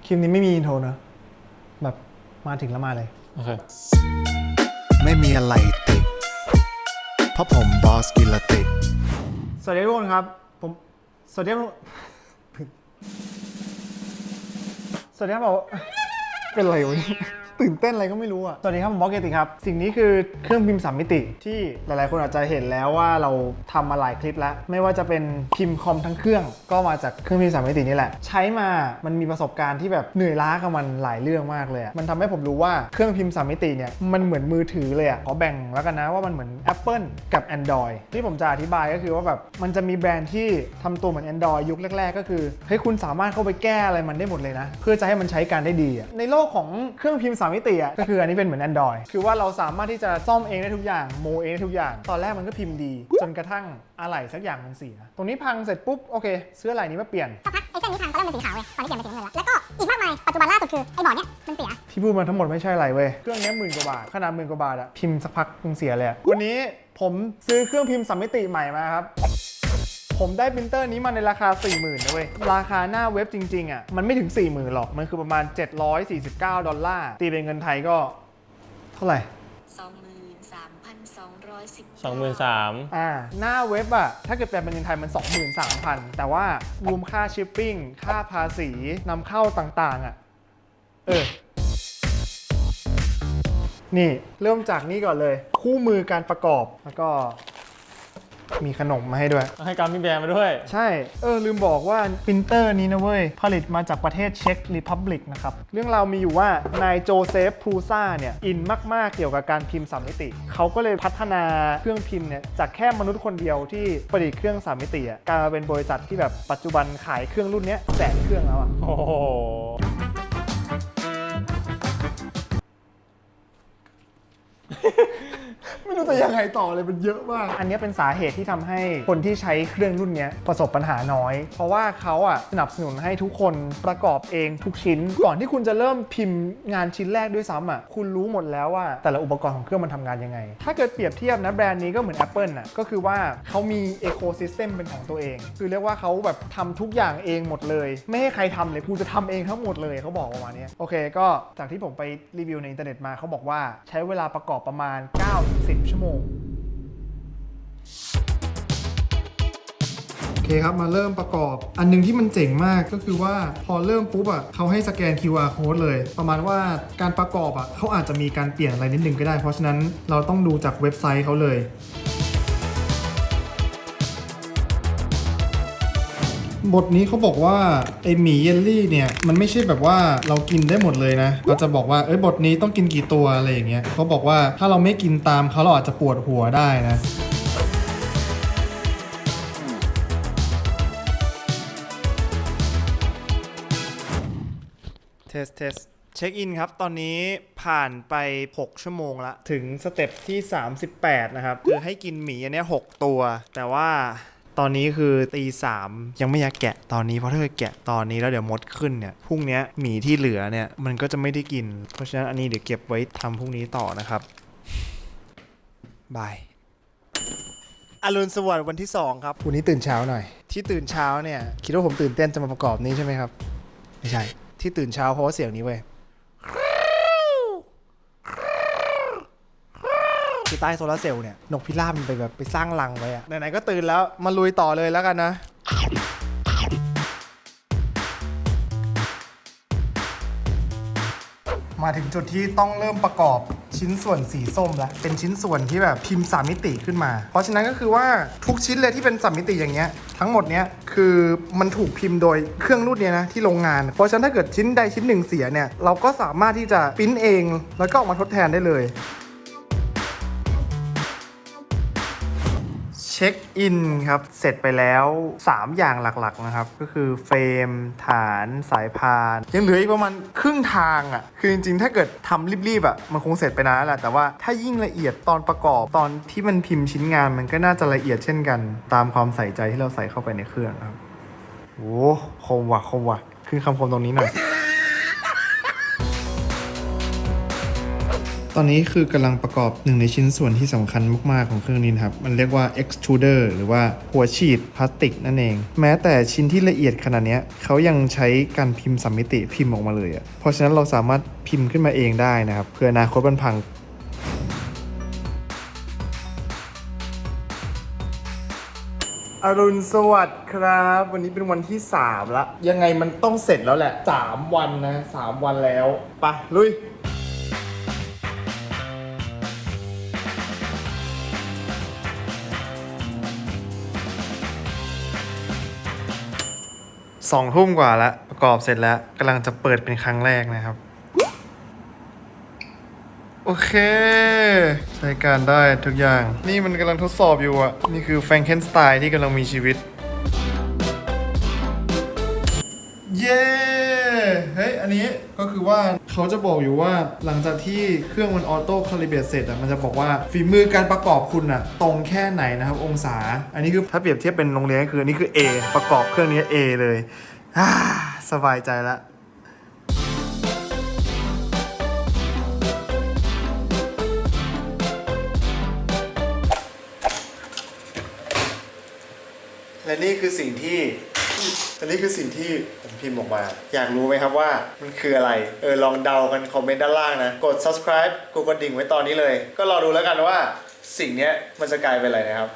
คลิปนี้ไม่มีอินโทรนะแบบมาถึงแล้วมาเลยโอเคไม่มีอะไรติดเพราะผมบอสกินละติดสวัสดีทุกคนครับผมสวัสดีครับสวัสดีครับบอกเป็นไรวะนี่ตื่นเต้นอะไรก็ไม่รู้อ่ะสวัสดีครับผมบอสเกติครับสิ่งนี้คือเครื่องพิมพ์3 มิติที่หลายๆคนอาจจะเห็นแล้วว่าเราทำมาหลายคลิปแล้วไม่ว่าจะเป็นพิมพ์คอมทั้งเครื่องก็มาจากเครื่องพิมพ์3 มิตินี่แหละใช้มามันมีประสบการณ์ที่แบบเหนื่อยล้ากับมันหลายเรื่องมากเลยมันทำให้ผมรู้ว่าเครื่องพิมพ์3 มิติเนี่ยมันเหมือนมือถือเลยอ่ะขอแบ่งแล้วกันนะว่ามันเหมือน Apple กับ Android ที่ผมจะอธิบายก็คือว่าแบบมันจะมีแบรนด์ที่ทำตัวเหมือน Android ยุคแรกๆก็คือให้คุณสามารถเข้าไปแก้อะไรมันได้หมดเลยนะเพื่อจะให้มันใช้การได้ดีในโลกของเครื่องพิมพ์3 มิติก็คืออันนี้เป็นเหมือน Android คือว่าเราสามารถที่จะซ่อมเองได้ทุกอย่างโมเองได้ทุกอย่างตอนแรกมันก็พิมพ์ดีจนกระทั่งอะไหล่สักอย่างมันเสียตรงนี้พังเสร็จปุ๊บโอเคซื้ออะไหล่นี้มาเปลี่ยนสักพักไอ้เส้นนี้พังตอนแรกมันเป็นสีขาวเว้ยตอนนี้เปลี่ยนเป็นสีน้ำเงินแล้วก็อีกมากมายปัจจุบันล่าสุดคือไอ้บอร์ดเนี้ยมันเสียที่พูดมาทั้งหมดไม่ใช่อะไรเว้ยเครื่องนี้10,000 กว่าบาทขนาด10,000 กว่าบาทอะพิมพ์สักพักคงเสียเลยวันนี้ผมซื้อเครื่องพิมพ์3 มิติใหม่มาครับผมได้ปรินเตอร์นี้มาในราคา 40,000 นะเว้ยราคาหน้าเว็บจริงๆอ่ะมันไม่ถึง 40,000 หรอกมันคือประมาณ$749ตีเป็นเงินไทยก็เท่าไหร่23,210หน้าเว็บอ่ะถ้าเกิดแปลเป็นเงินไทยมัน 23,000 แต่ว่ารวมค่าชิปปิ้งค่าภาษีนำเข้าต่างๆอ่ะนี่เริ่มจากนี่ก่อนเลยคู่มือการประกอบแล้วก็มีขนมมาให้ด้วยให้การมีแบรนด์มาด้วยใช่ลืมบอกว่าปรินเตอร์นี้นะเว้ยผลิตมาจากประเทศเช็กรีพับลิกนะครับเรื่องราวมีอยู่ว่านายโจเซฟพรูซ่าเนี่ยอินมากๆเกี่ยวกับการพิมพ์3 มิติเขาก็เลยพัฒนาเครื่องพิมพ์เนี่ยจากแค่มนุษย์คนเดียวที่ผลิตเครื่อง3 มิติกลายมาเป็นบริษัทที่แบบปัจจุบันขายเครื่องรุ่นนี้100,000 เครื่องแล้วอ่ะโอ้โหไม่รู้จะยังไงต่อเลยมันเยอะมากอันนี้เป็นสาเหตุที่ทำให้คนที่ใช้เครื่องรุ่นนี้ประสบปัญหาน้อยเพราะว่าเขาสนับสนุนให้ทุกคนประกอบเองทุกชิ้นก่อนที่คุณจะเริ่มพิมพ์งานชิ้นแรกด้วยซ้ำคุณรู้หมดแล้วว่าแต่ละอุปกรณ์ของเครื่องมันทำงานยังไงถ้าเกิดเปรียบเทียบนะแบรนด์นี้ก็เหมือน Apple ก็คือว่าเขามี Ecosystem เป็นของตัวเองคือเรียกว่าเขาแบบทำทุกอย่างเองหมดเลยไม่ให้ใครทำเลยกูจะทำเองทั้งหมดเลยเขาบอกประมาณนี้โอเคก็จากที่ผมไปรีวิวในอินเทอร์เน็ตมาเขาบอกว่าใช้เวลาประกอบประมาณ9-10 ชั่วโมงโอเคครับมาเริ่มประกอบอันนึงที่มันเจ๋งมากก็คือว่าพอเริ่มปุ๊บเขาให้สแกน QR code เลยประมาณว่าการประกอบเขาอาจจะมีการเปลี่ยนอะไรนิดนึงก็ได้เพราะฉะนั้นเราต้องดูจากเว็บไซต์เขาเลยบทนี้เขาบอกว่าไอหมี่เยลลี่เนี่ยมันไม่ใช่แบบว่าเรากินได้หมดเลยนะเราจะบอกว่าบทนี้ต้องกินกี่ตัวอะไรอย่างเงี้ยเขาบอกว่าถ้าเราไม่กินตามเขาเราอาจจะปวดหัวได้นะเทสเช็คอินครับตอนนี้ผ่านไป6 ชั่วโมงละถึงสเต็ปที่38นะครับคือให้กินหมี่อันนี้6 ตัวแต่ว่าตอนนี้คือตี3ยังไม่อยากแกะตอนนี้เพราะถ้าเกิดแกะตอนนี้แล้วเดี๋ยวมดขึ้นเนี่ยพรุ่งนี้หมี่ที่เหลือเนี่ยมันก็จะไม่ได้กินเพราะฉะนั้นอันนี้เดี๋ยวเก็บไว้ทำพรุ่งนี้ต่อนะครับบายอรุณสวัสดิ์วันที่2ครับวันนี้ตื่นเช้าหน่อยที่ตื่นเช้าเนี่ยคิดว่าผมตื่นเต้นจะมาประกอบนี้ใช่ไหมครับไม่ใช่ที่ตื่นเช้าเพราะว่าเสียงนี้เว้ยคือใต้โซลาร์เซลล์เนี่ยนกพิราบมันไปสร้างรังไว้อะไหนๆก็ตื่นแล้วมาลุยต่อเลยแล้วกันนะมาถึงจุดที่ต้องเริ่มประกอบชิ้นส่วนสีส้มแล้วเป็นชิ้นส่วนที่แบบพิมพ์3 มิติขึ้นมาเพราะฉะนั้นก็คือว่าทุกชิ้นเลยที่เป็น3 มิติอย่างเงี้ยทั้งหมดเนี้ยคือมันถูกพิมพ์โดยเครื่องรุ่นเนี้ยนะที่โรงงานเพราะฉะนั้นถ้าเกิดชิ้นใดชิ้นหนึ่งเสียเนี่ยเราก็สามารถที่จะพิมพ์เองแล้วก็ออกมาทดแทนได้เลยเช็คอินครับเสร็จไปแล้ว3 อย่างหลักๆนะครับก็คือเฟรมฐานสายพานยังเหลืออีกประมาณครึ่งทางคือจริงๆถ้าเกิดทำรีบๆมันคงเสร็จไปนานแล้วแหละแต่ว่าถ้ายิ่งละเอียดตอนประกอบตอนที่มันพิมพ์ชิ้นงานมันก็น่าจะละเอียดเช่นกันตามความใส่ใจที่เราใส่เข้าไปในเครื่องครับโอ้คมว่ะขึ้นคำคมตรงนี้หน่อย ตอนนี้คือกำลังประกอบหนึ่งในชิ้นส่วนที่สำคัญมากๆของเครื่องนี้ครับมันเรียกว่า extruder หรือว่าหัวฉีดพลาสติกนั่นเองแม้แต่ชิ้นที่ละเอียดขนาดนี้เขายังใช้การพิมพ์3มิติพิมพ์ออกมาเลยเพราะฉะนั้นเราสามารถพิมพ์ขึ้นมาเองได้นะครับเพื่ออนาคตมันพังอรุณสวัสดิ์ครับวันนี้เป็นวันที่3ละยังไงมันต้องเสร็จแล้วแหละ3วันนะ3วันแล้วไปลุย2 ทุ่มกว่าแล้วประกอบเสร็จแล้วกำลังจะเปิดเป็นครั้งแรกนะครับโอเคใช้การได้ทุกอย่างนี่มันกำลังทดสอบอยู่อ่ะนี่คือแฟรงเกนสไตน์ที่กำลังมีชีวิตเย้เฮ้ยอันนี้ก็คือว่าเขาจะบอกอยู่ว่าหลังจากที่เครื่องมันออโต้คาลิเบรตเสร็จอ่ะมันจะบอกว่าฝีมือการประกอบคุณอ่ะตรงแค่ไหนนะครับองศาอันนี้คือถ้าเปรียบเทียบเป็นโรงเรียนก็คืออันนี้คือ A ประกอบเครื่องนี้ A เลยสบายใจแล้วและนี่คือสิ่งที่ผมพิมพ์ออกมา อยากรู้ไหมครับว่ามันคืออะไรลองเดากันคอมเมนต์ด้านล่างนะ กด subscribe กดกระดิ่งไว้ตอนนี้เลย ก็รอดูแล้วกันว่าสิ่งนี้มันจะกลายเป็นอะไรนะครับ